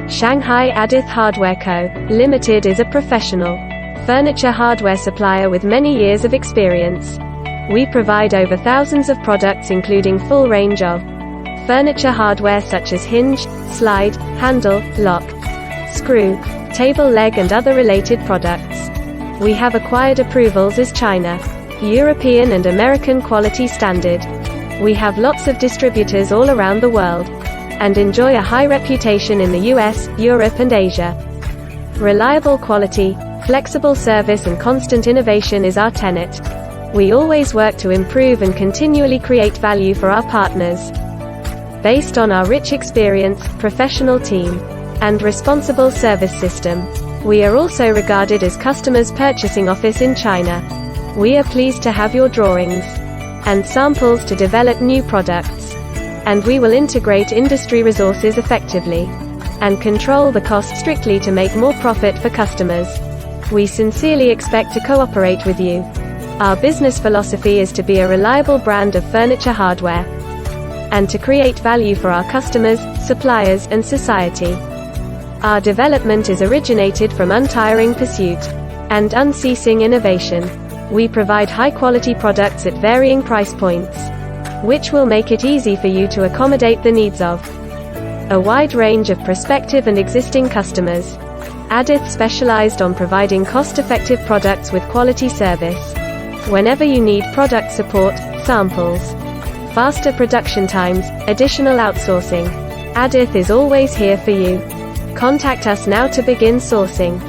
Shanghai Addith Hardware Co. Limited is a professional furniture hardware supplier with many years of experience. We provide over thousands of products including full range of furniture hardware such as hinge, slide, handle, lock, screw, table leg and other related products. We have acquired approvals as China, European and American quality standard. We have lots of distributors all around the world and enjoy a high reputation in the US, Europe and Asia. Reliable quality, flexible service and constant innovation is our tenet. We always work to improve and continually create value for our partners. Based on our rich experience, professional team, and responsible service system, we are also regarded as customers' purchasing office in China. We are pleased to have your drawings and samples to develop new products, and we will integrate industry resources effectively and control the cost strictly to make more profit for customers. We sincerely expect to cooperate with you. Our business philosophy is to be a reliable brand of furniture hardware and to create value for our customers, suppliers, and society. Our development is originated from untiring pursuit and unceasing innovation. We provide high-quality products at varying price points, which will make it easy for you to accommodate the needs of a wide range of prospective and existing customers. Addith specialized on providing cost-effective products with quality service. Whenever you need product support, samples, faster production times, additional outsourcing, Addith is always here for you. Contact us now to begin sourcing.